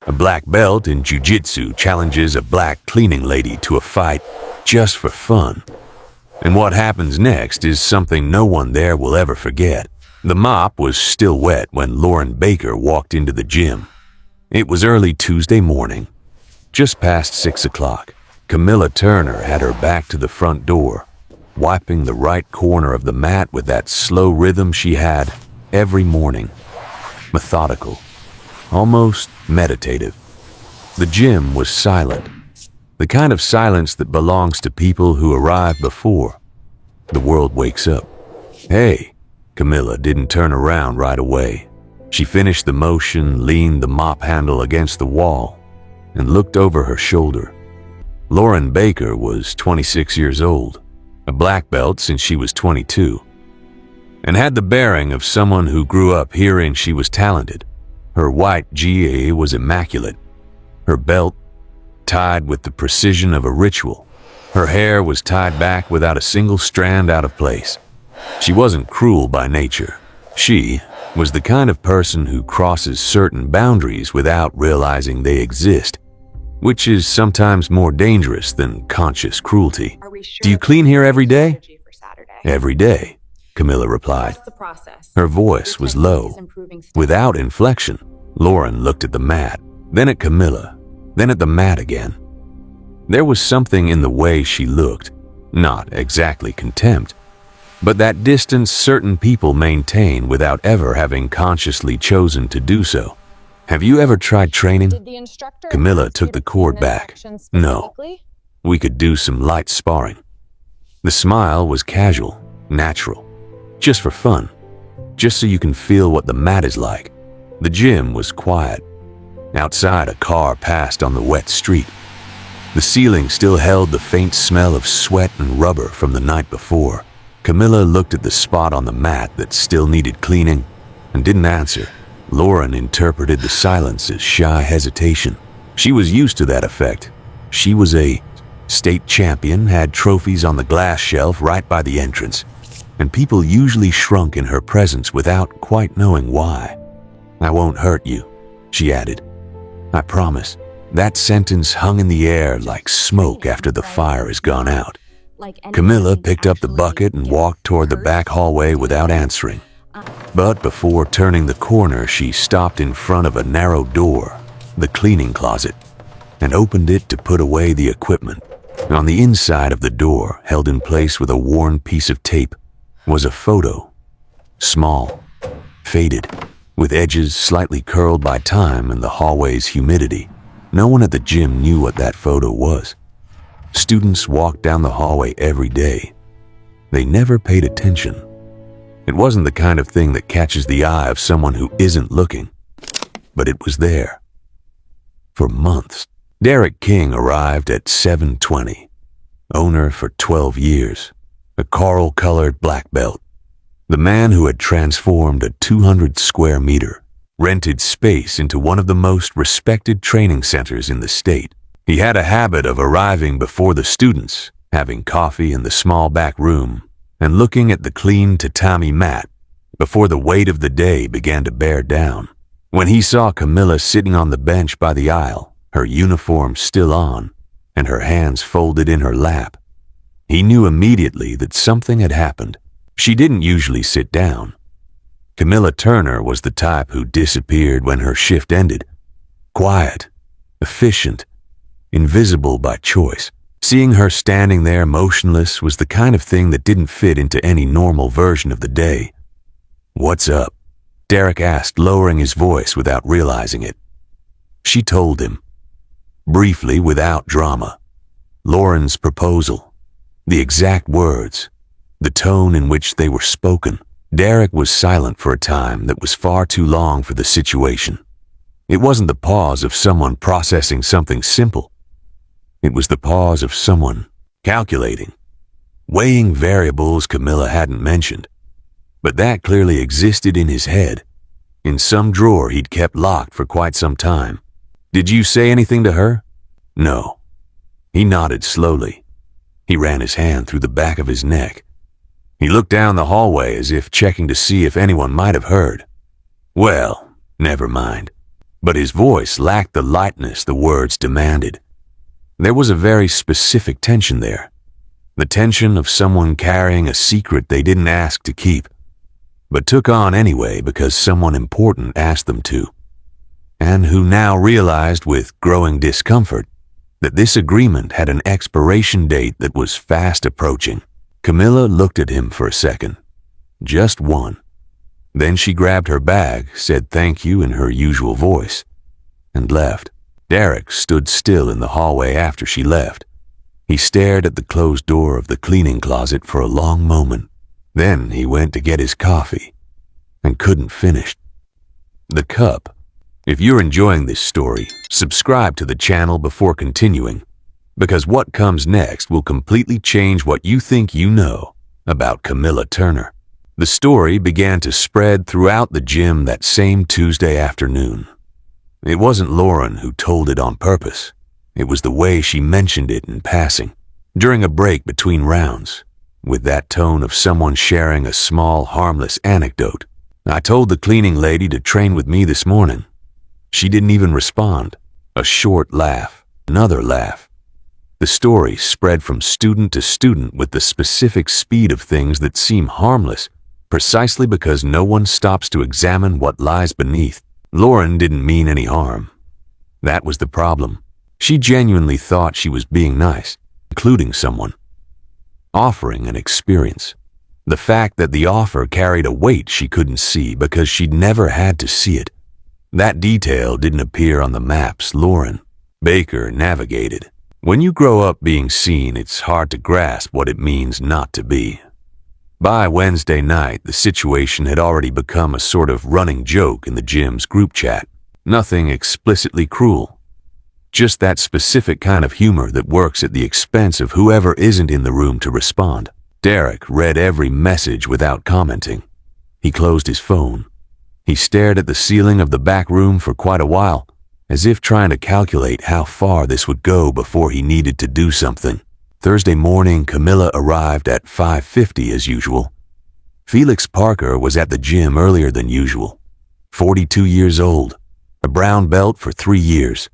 A black belt in Jitsu challenges a black cleaning lady to a fight just for fun. And what happens next is something no one there will ever forget. The mop was still wet when Lauren Baker walked into the gym. It was early Tuesday morning, just past 6 o'clock. Camilla Turner had her back to the front door, wiping the right corner of the mat with that slow rhythm she had every morning. Methodical, almost meditative. The gym was silent, the kind of silence that belongs to people who arrive before the world wakes up. "Hey," Camilla didn't turn around right away. She finished the motion, leaned the mop handle against the wall, and looked over her shoulder. Lauren Baker was 26 years old, a black belt since she was 22, and had the bearing of someone who grew up hearing she was talented. Her white GA was immaculate, her belt tied with the precision of a ritual. Her hair was tied back without a single strand out of place. She wasn't cruel by nature. She was the kind of person who crosses certain boundaries without realizing they exist, which is sometimes more dangerous than conscious cruelty. "Do you clean here every day?" "Every day," Camilla replied. Her voice was low, without inflection. Lauren looked at the mat, then at Camilla, then at the mat again. There was something in the way she looked, not exactly contempt, but that distance certain people maintain without ever having consciously chosen to do so. "Have you ever tried training?" Camilla took the cord back. "No. We could do some light sparring." The smile was casual, natural, just for fun, just so you can feel what the mat is like. The gym was quiet. Outside, a car passed on the wet street. The ceiling still held the faint smell of sweat and rubber from the night before. Camilla looked at the spot on the mat that still needed cleaning and didn't answer. Lauren interpreted the silence as shy hesitation. She was used to that effect. She was a state champion, had trophies on the glass shelf right by the entrance, and people usually shrunk in her presence without quite knowing why. "I won't hurt you," she added. "I promise." That sentence hung in the air like smoke after the fire has gone out. Camilla picked up the bucket and walked toward the back hallway without answering. But before turning the corner, she stopped in front of a narrow door, the cleaning closet, and opened it to put away the equipment. On the inside of the door, held in place with a worn piece of tape, was a photo. Small, faded, with edges slightly curled by time and the hallway's humidity. No one at the gym knew what that photo was. Students walked down the hallway every day. They never paid attention. It wasn't the kind of thing that catches the eye of someone who isn't looking. But it was there. For months. Derek King arrived at 7:20. Owner for 12 years. A coral-colored black belt. The man who had transformed a 200 square meter, rented space into one of the most respected training centers in the state. He had a habit of arriving before the students, having coffee in the small back room, and looking at the clean tatami mat before the weight of the day began to bear down. When he saw Camilla sitting on the bench by the aisle, her uniform still on, and her hands folded in her lap, he knew immediately that something had happened. She didn't usually sit down. Camilla Turner was the type who disappeared when her shift ended. Quiet, efficient, invisible by choice. Seeing her standing there motionless was the kind of thing that didn't fit into any normal version of the day. "What's up?" Derek asked, lowering his voice without realizing it. She told him, briefly, without drama. Lauren's proposal, the exact words, the tone in which they were spoken. Derek was silent for a time that was far too long for the situation. It wasn't the pause of someone processing something simple. It was the pause of someone calculating, weighing variables Camilla hadn't mentioned. But that clearly existed in his head, in some drawer he'd kept locked for quite some time. "Did you say anything to her?" "No." He nodded slowly. He ran his hand through the back of his neck. He looked down the hallway as if checking to see if anyone might have heard. "Well, never mind." but his voice lacked the lightness the words demanded. There was a very specific tension there. The tension of someone carrying a secret they didn't ask to keep, but took on anyway because someone important asked them to, and who now realized with growing discomfort that this agreement had an expiration date that was fast approaching. Camilla looked at him for a second. Just one. Then she grabbed her bag, said thank you in her usual voice, and left. Derek stood still in the hallway after she left. He stared at the closed door of the cleaning closet for a long moment. Then he went to get his coffee and couldn't finish. The cup. If you're enjoying this story, subscribe to the channel before continuing, because what comes next will completely change what you think you know about Camilla Turner. The story began to spread throughout the gym that same Tuesday afternoon. It wasn't Lauren who told it on purpose. It was the way she mentioned it in passing, during a break between rounds, with that tone of someone sharing a small, harmless anecdote. I told the cleaning lady to train with me this morning. She didn't even respond. A short laugh, another laugh. The story spread from student to student with the specific speed of things that seem harmless, precisely because no one stops to examine what lies beneath. Lauren didn't mean any harm. That was the problem. She genuinely thought she was being nice, including someone, offering an experience. The fact that the offer carried a weight she couldn't see because she'd never had to see it. That detail didn't appear on the maps Lauren Baker navigated. When you grow up being seen, it's hard to grasp what it means not to be. By Wednesday night, the situation had already become a sort of running joke in the gym's group chat. Nothing explicitly cruel. Just that specific kind of humor that works at the expense of whoever isn't in the room to respond. Derek read every message without commenting. He closed his phone. He stared at the ceiling of the back room for quite a while, as if trying to calculate how far this would go before he needed to do something. Thursday morning, Camilla arrived at 5:50 as usual. Felix Parker was at the gym earlier than usual. 42 years old, a brown belt for 3 years,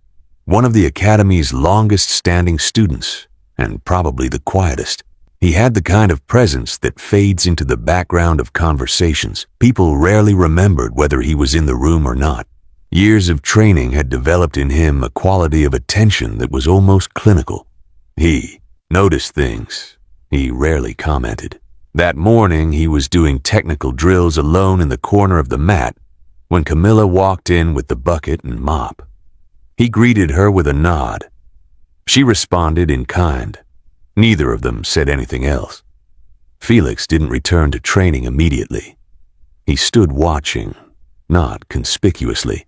one of the academy's longest-standing students, and probably the quietest. He had the kind of presence that fades into the background of conversations. People rarely remembered whether he was in the room or not. Years of training had developed in him a quality of attention that was almost clinical. He noticed things. He rarely commented. That morning, he was doing technical drills alone in the corner of the mat when Camilla walked in with the bucket and mop. He greeted her with a nod. She responded in kind. Neither of them said anything else. Felix didn't return to training immediately. He stood watching, not conspicuously.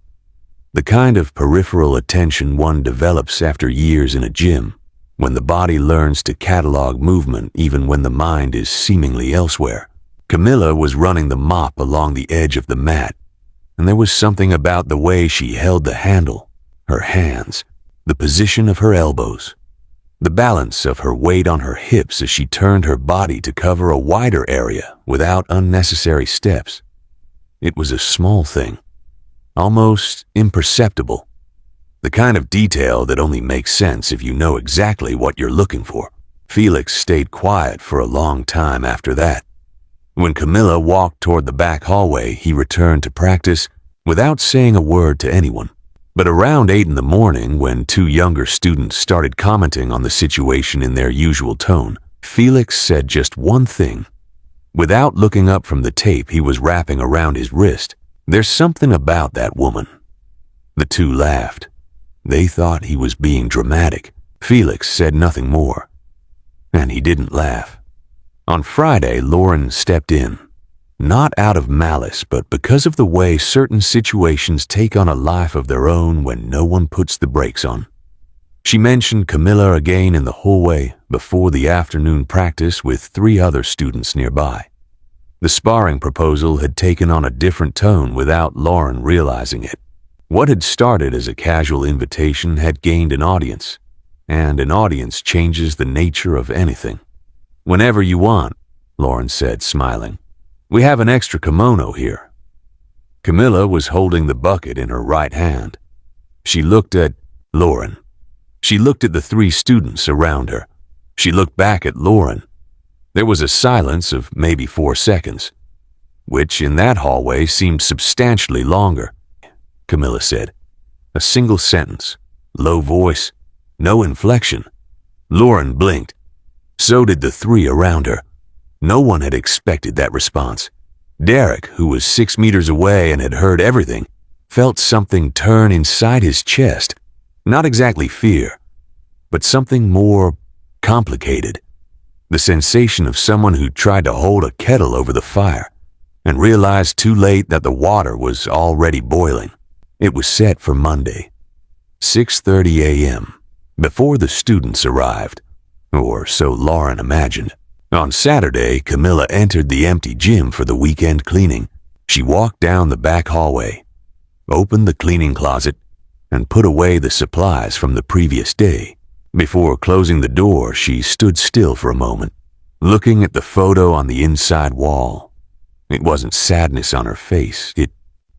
The kind of peripheral attention one develops after years in a gym, when the body learns to catalog movement even when the mind is seemingly elsewhere. Camilla was running the mop along the edge of the mat, and there was something about the way she held the handle, her hands, the position of her elbows, the balance of her weight on her hips as she turned her body to cover a wider area without unnecessary steps. It was a small thing, almost imperceptible, the kind of detail that only makes sense if you know exactly what you're looking for. Felix stayed quiet for a long time after that. When Camilla walked toward the back hallway, he returned to practice without saying a word to anyone. But around 8 in the morning, when 2 younger students started commenting on the situation in their usual tone, Felix said just one thing. Without looking up from the tape he was wrapping around his wrist, "There's something about that woman." The 2 laughed. They thought he was being dramatic. Felix said nothing more, and he didn't laugh. On Friday, Lauren stepped in. Not out of malice, but because of the way certain situations take on a life of their own when no one puts the brakes on. She mentioned Camilla again in the hallway before the afternoon practice with 3 other students nearby. The sparring proposal had taken on a different tone without Lauren realizing it. What had started as a casual invitation had gained an audience, and an audience changes the nature of anything. "Whenever you want," Lauren said, smiling. "We have an extra kimono here." Camilla was holding the bucket in her right hand. She looked at Lauren. She looked at the 3 students around her. She looked back at Lauren. There was a silence of maybe 4 seconds, which in that hallway seemed substantially longer. Camilla said. A single sentence, low voice, no inflection. Lauren blinked. So did the 3 around her. No one had expected that response. Derek, who was 6 meters away and had heard everything, felt something turn inside his chest. Not exactly fear, but something more complicated. The sensation of someone who tried to hold a kettle over the fire and realized too late that the water was already boiling. It was set for Monday, 6:30 a.m., before the students arrived, or so Lauren imagined. On Saturday, Camilla entered the empty gym for the weekend cleaning. She walked down the back hallway, opened the cleaning closet, and put away the supplies from the previous day. Before closing the door, she stood still for a moment, looking at the photo on the inside wall. It wasn't sadness on her face. It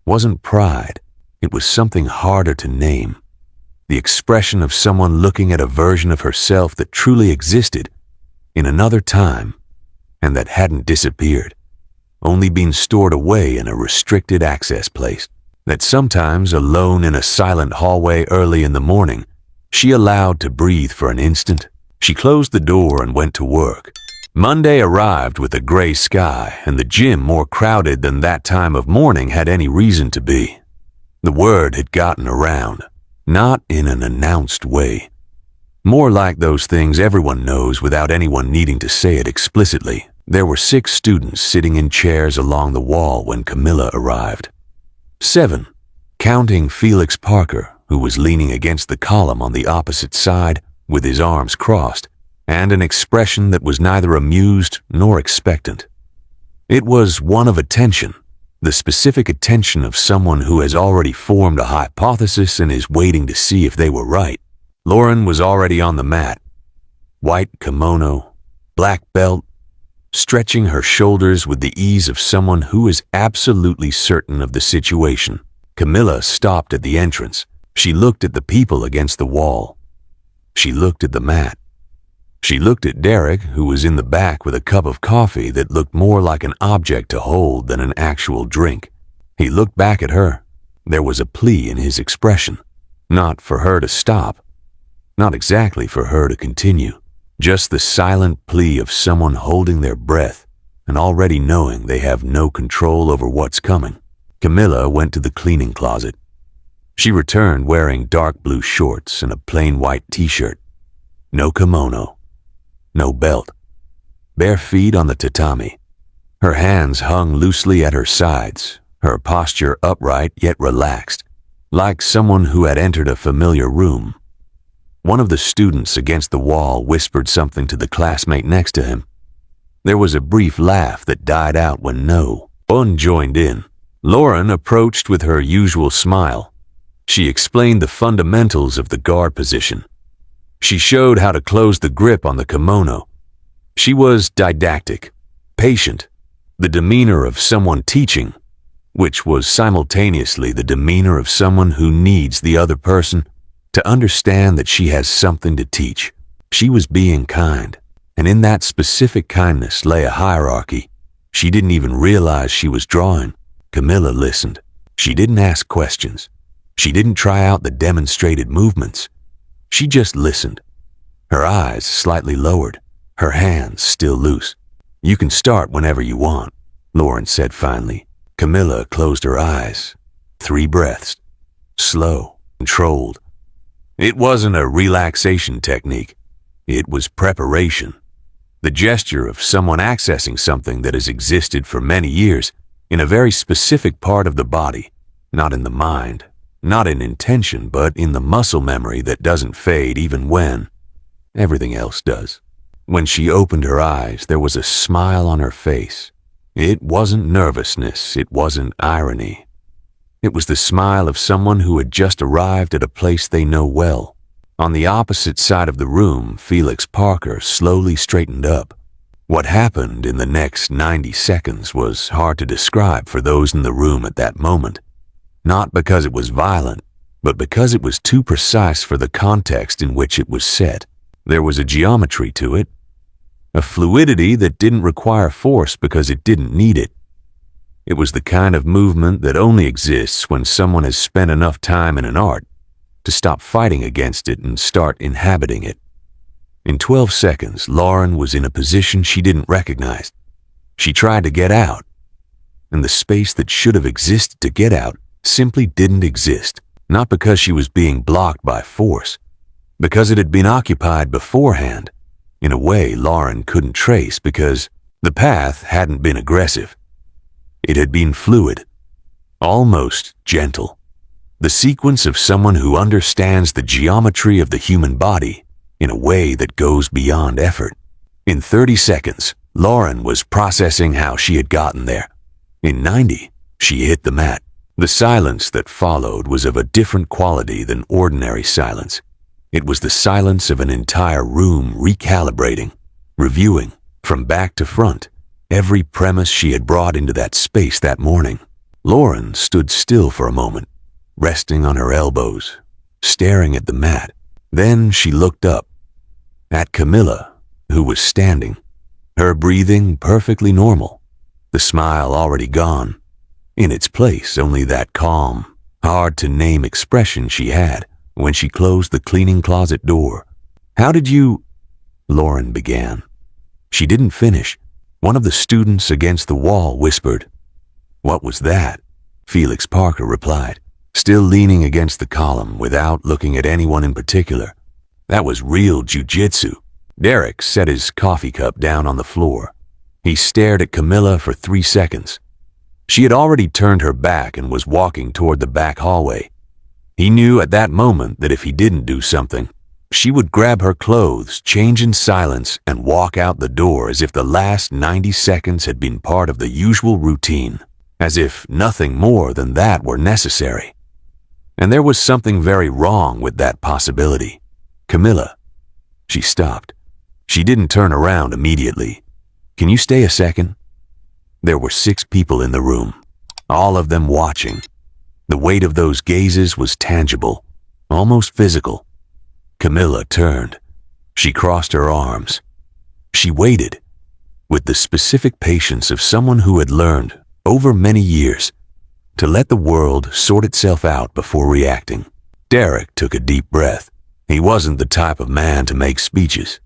wasn't pride. It was something harder to name. The expression of someone looking at a version of herself that truly existed in another time and that hadn't disappeared, only been stored away in a restricted access place, that sometimes, alone in a silent hallway early in the morning, she allowed to breathe for an instant. She closed the door and went to work. Monday arrived with a gray sky and the gym more crowded than that time of morning had any reason to be. The word had gotten around, not in an announced way. More like those things everyone knows without anyone needing to say it explicitly. There were 6 students sitting in chairs along the wall when Camilla arrived. 7, counting Felix Parker, who was leaning against the column on the opposite side with his arms crossed, and an expression that was neither amused nor expectant. It was one of attention, the specific attention of someone who has already formed a hypothesis and is waiting to see if they were right. Lauren was already on the mat, white kimono, black belt, stretching her shoulders with the ease of someone who is absolutely certain of the situation. Camilla stopped at the entrance. She looked at the people against the wall. She looked at the mat. She looked at Derek, who was in the back with a cup of coffee that looked more like an object to hold than an actual drink. He looked back at her. There was a plea in his expression. Not for her to stop. Not exactly for her to continue. Just the silent plea of someone holding their breath and already knowing they have no control over what's coming. Camilla went to the cleaning closet. She returned wearing dark blue shorts and a plain white t-shirt. No kimono. No belt. Bare feet on the tatami. Her hands hung loosely at her sides, her posture upright yet relaxed, like someone who had entered a familiar room. One of the students against the wall whispered something to the classmate next to him. There was a brief laugh that died out when no one joined in. Lauren approached with her usual smile. She explained the fundamentals of the guard position. She showed how to close the grip on the kimono. She was didactic, patient, the demeanor of someone teaching, which was simultaneously the demeanor of someone who needs the other person to understand that she has something to teach. She was being kind, and in that specific kindness lay a hierarchy. She didn't even realize she was drawing. Camilla listened. She didn't ask questions. She didn't try out the demonstrated movements. She just listened, her eyes slightly lowered, her hands still loose. You can start whenever you want, Lauren said finally. Camilla closed her eyes. 3 breaths. Slow, controlled. It wasn't a relaxation technique. It was preparation. The gesture of someone accessing something that has existed for many years in a very specific part of the body, not in the mind. Not in intention, but in the muscle memory that doesn't fade even when everything else does. When she opened her eyes, there was a smile on her face. It wasn't nervousness, it wasn't irony. It was the smile of someone who had just arrived at a place they know well. On the opposite side of the room, Felix Parker slowly straightened up. What happened in the next 90 seconds was hard to describe for those in the room at that moment. Not because it was violent, but because it was too precise for the context in which it was set. There was a geometry to it, a fluidity that didn't require force because it didn't need it. It was the kind of movement that only exists when someone has spent enough time in an art to stop fighting against it and start inhabiting it. In 12 seconds, Lauren was in a position she didn't recognize. She tried to get out, and the space that should have existed to get out simply didn't exist, not because she was being blocked by force, because it had been occupied beforehand, in a way Lauren couldn't trace because the path hadn't been aggressive. It had been fluid, almost gentle, the sequence of someone who understands the geometry of the human body in a way that goes beyond effort. In 30 seconds, Lauren was processing how she had gotten there. In 90, she hit the mat. The silence that followed was of a different quality than ordinary silence. It was the silence of an entire room recalibrating, reviewing, from back to front, every premise she had brought into that space that morning. Lauren stood still for a moment, resting on her elbows, staring at the mat. Then she looked up, at Camilla, who was standing, her breathing perfectly normal, the smile already gone. In its place, only that calm, hard-to-name expression she had when she closed the cleaning closet door. "How did you—" Lauren began. She didn't finish. One of the students against the wall whispered. "What was that?" Felix Parker replied, still leaning against the column without looking at anyone in particular. "That was real jujitsu." Derek set his coffee cup down on the floor. He stared at Camilla for 3 seconds. She had already turned her back and was walking toward the back hallway. He knew at that moment that if he didn't do something, she would grab her clothes, change in silence, and walk out the door as if the last 90 seconds had been part of the usual routine, as if nothing more than that were necessary. And there was something very wrong with that possibility. "Camilla." She stopped. She didn't turn around immediately. "Can you stay a second?" There were 6 people in the room, all of them watching. The weight of those gazes was tangible, almost physical. Camilla turned. She crossed her arms. She waited, with the specific patience of someone who had learned, over many years, to let the world sort itself out before reacting. Derek took a deep breath. He wasn't the type of man to make speeches.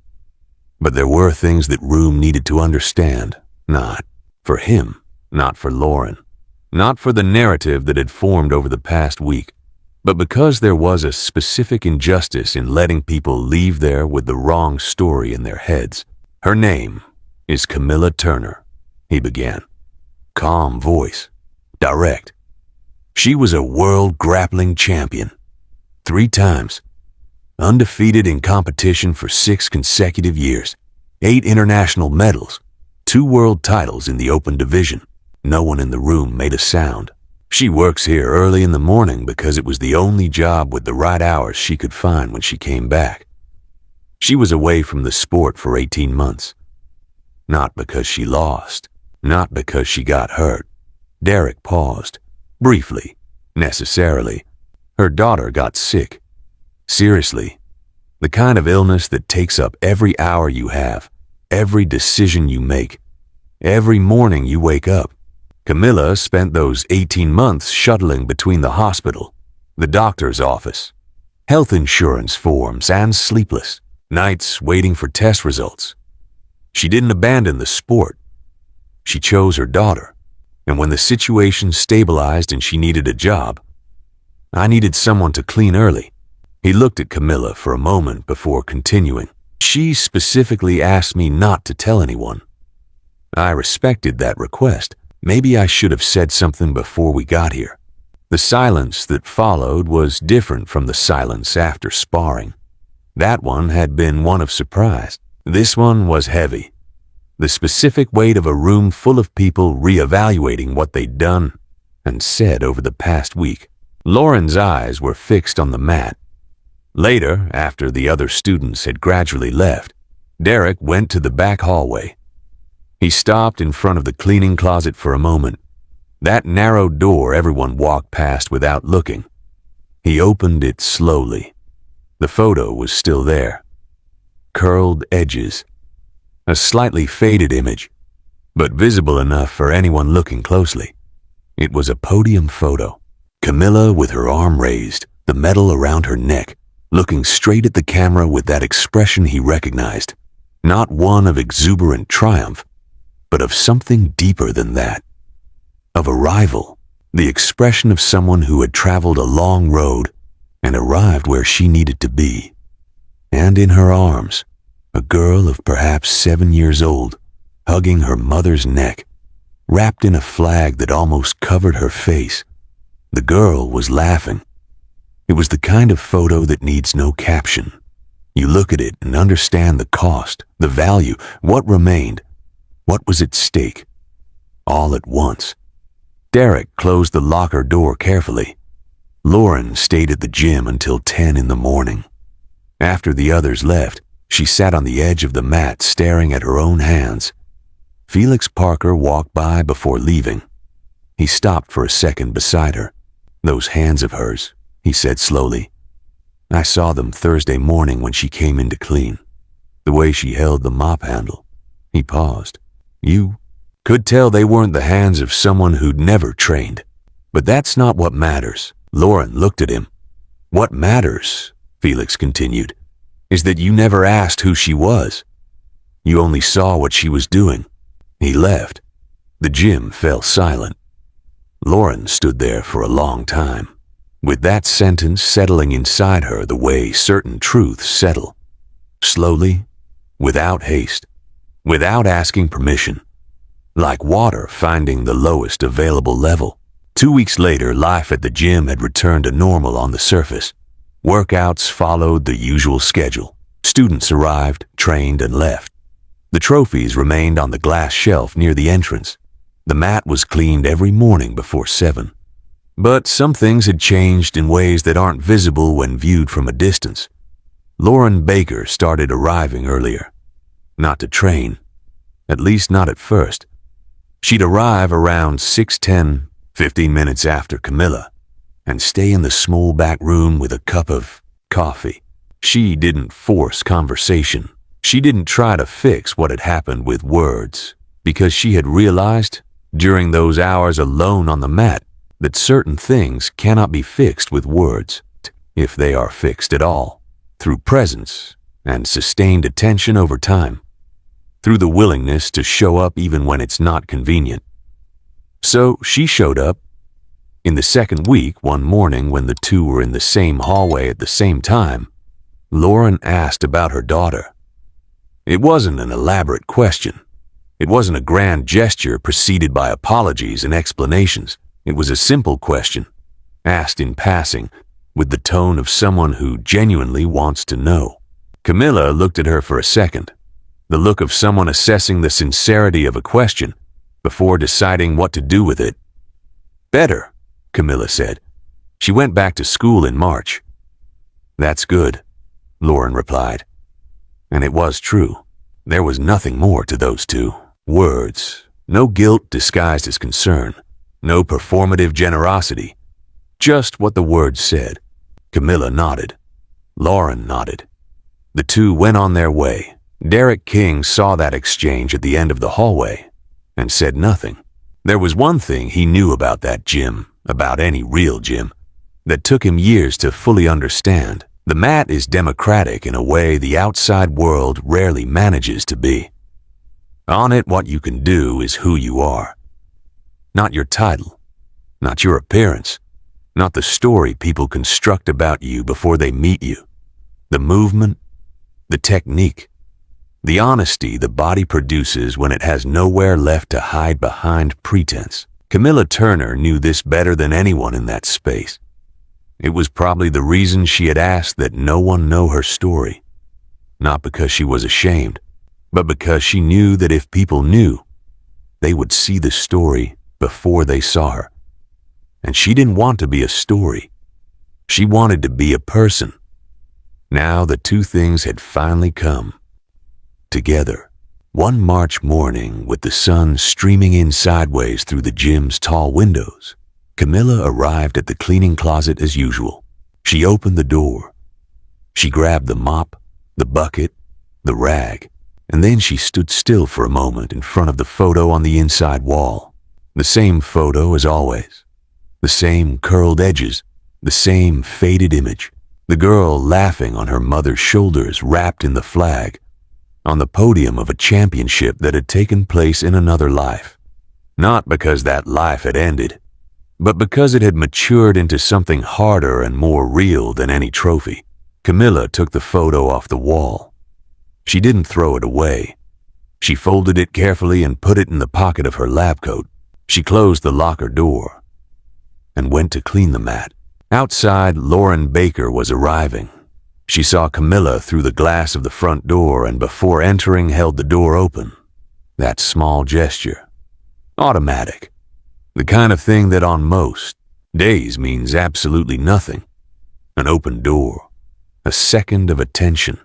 But there were things that room needed to understand, not for him, not for Lauren, not for the narrative that had formed over the past week, but because there was a specific injustice in letting people leave there with the wrong story in their heads. "Her name is Camilla Turner," he began. Calm voice, direct. She was a world grappling champion, 3 times, undefeated in competition for 6 consecutive years, 8 international medals, 2 world titles in the open division. No one in the room made a sound. "She works here early in the morning because it was the only job with the right hours she could find when she came back. She was away from the sport for 18 months. Not because she lost, not because she got hurt." Derek paused, briefly, necessarily. "Her daughter got sick. Seriously, the kind of illness that takes up every hour you have, every decision you make, every morning you wake up. Camilla spent those 18 months shuttling between the hospital, the doctor's office, health insurance forms, and sleepless nights waiting for test results. She didn't abandon the sport. She chose her daughter, and when the situation stabilized and she needed a job, I needed someone to clean early." He looked at Camilla for a moment before continuing. "She specifically asked me not to tell anyone. I respected that request. Maybe I should have said something before we got here." The silence that followed was different from the silence after sparring. That one had been one of surprise. This one was heavy. The specific weight of a room full of people reevaluating what they'd done and said over the past week. Lauren's eyes were fixed on the mat. Later, after the other students had gradually left, Derek went to the back hallway. He stopped in front of the cleaning closet for a moment, that narrow door everyone walked past without looking. He opened it slowly. The photo was still there. Curled edges. A slightly faded image, but visible enough for anyone looking closely. It was a podium photo. Camilla with her arm raised, the medal around her neck, looking straight at the camera with that expression he recognized. Not one of exuberant triumph, but of something deeper than that. Of arrival, the expression of someone who had traveled a long road and arrived where she needed to be. And in her arms, a girl of perhaps 7 years old, hugging her mother's neck, wrapped in a flag that almost covered her face. The girl was laughing. It was the kind of photo that needs no caption. You look at it and understand the cost, the value, what remained, what was at stake, all at once. Derek closed the locker door carefully. Lauren stayed at the gym until 10 in the morning. After the others left, she sat on the edge of the mat staring at her own hands. Felix Parker walked by before leaving. He stopped for a second beside her. "Those hands of hers," he said slowly. "I saw them Thursday morning when she came in to clean. The way she held the mop handle." He paused. "You could tell they weren't the hands of someone who'd never trained. But that's not what matters." Lauren looked at him. "What matters," Felix continued, "is that you never asked who she was. You only saw what she was doing." He left. The gym fell silent. Lauren stood there for a long time, with that sentence settling inside her the way certain truths settle. Slowly, without haste, without asking permission, like water finding the lowest available level. 2 weeks later, life at the gym had returned to normal on the surface. Workouts followed the usual schedule. Students arrived, trained, and left. The trophies remained on the glass shelf near the entrance. The mat was cleaned every morning before 7. But some things had changed in ways that aren't visible when viewed from a distance. Lauren Baker started arriving earlier. Not to train, at least not at first. She'd arrive around 6:10, 15 minutes after Camilla, and stay in the small back room with a cup of coffee. She didn't force conversation. She didn't try to fix what had happened with words, because she had realized, during those hours alone on the mat, that certain things cannot be fixed with words, if they are fixed at all, through presence and sustained attention over time, through the willingness to show up even when it's not convenient. So she showed up. In the second week, one morning when the two were in the same hallway at the same time, Lauren asked about her daughter. It wasn't an elaborate question. It wasn't a grand gesture preceded by apologies and explanations. It was a simple question, asked in passing, with the tone of someone who genuinely wants to know. Camilla looked at her for a second, the look of someone assessing the sincerity of a question before deciding what to do with it. "Better," Camilla said. "She went back to school in March." "That's good," Lauren replied. And it was true. There was nothing more to those two. Words. No guilt disguised as concern. No performative generosity. Just what the words said. Camilla nodded. Lauren nodded. The two went on their way. Derek King saw that exchange at the end of the hallway and said nothing. There was one thing he knew about that gym, about any real gym, that took him years to fully understand. The mat is democratic in a way the outside world rarely manages to be. On it, what you can do is who you are. Not your title, not your appearance, not the story people construct about you before they meet you. The movement, the technique, the honesty the body produces when it has nowhere left to hide behind pretense. Camilla Turner knew this better than anyone in that space. It was probably the reason she had asked that no one know her story. Not because she was ashamed, but because she knew that if people knew, they would see the story before they saw her. And she didn't want to be a story. She wanted to be a person. Now the two things had finally come together. One March morning, with the sun streaming in sideways through the gym's tall windows, Camilla arrived at the cleaning closet as usual. She opened the door. She grabbed the mop, the bucket, the rag, and then she stood still for a moment in front of the photo on the inside wall. The same photo as always. The same curled edges, the same faded image. The girl laughing on her mother's shoulders, wrapped in the flag, on the podium of a championship that had taken place in another life. Not because that life had ended, but because it had matured into something harder and more real than any trophy. Camilla took the photo off the wall. She didn't throw it away. She folded it carefully and put it in the pocket of her lab coat. She closed the locker door and went to clean the mat. Outside, Lauren Baker was arriving. She saw Camilla through the glass of the front door and before entering held the door open. That small gesture. Automatic. The kind of thing that on most days means absolutely nothing. An open door. A second of attention.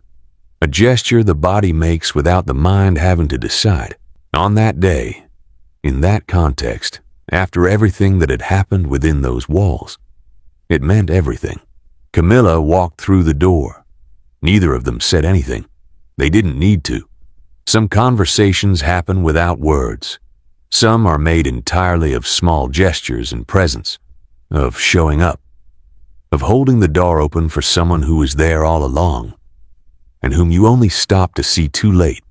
A gesture the body makes without the mind having to decide. On that day, in that context, after everything that had happened within those walls, it meant everything. Camilla walked through the door. Neither of them said anything. They didn't need to. Some conversations happen without words. Some are made entirely of small gestures and presence, of showing up, of holding the door open for someone who was there all along, and whom you only stopped to see too late.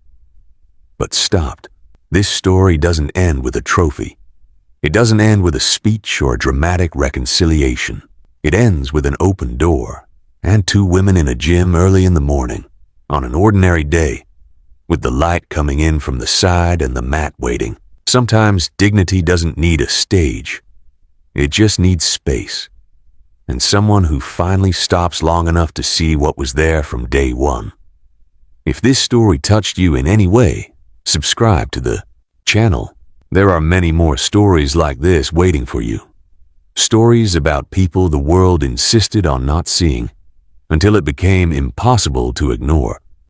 But stopped. This story doesn't end with a trophy. It doesn't end with a speech or a dramatic reconciliation. It ends with an open door and two women in a gym early in the morning, on an ordinary day, with the light coming in from the side and the mat waiting. Sometimes dignity doesn't need a stage. It just needs space, and someone who finally stops long enough to see what was there from day one. If this story touched you in any way, subscribe to the channel. There are many more stories like this waiting for you. Stories about people the world insisted on not seeing until it became impossible to ignore.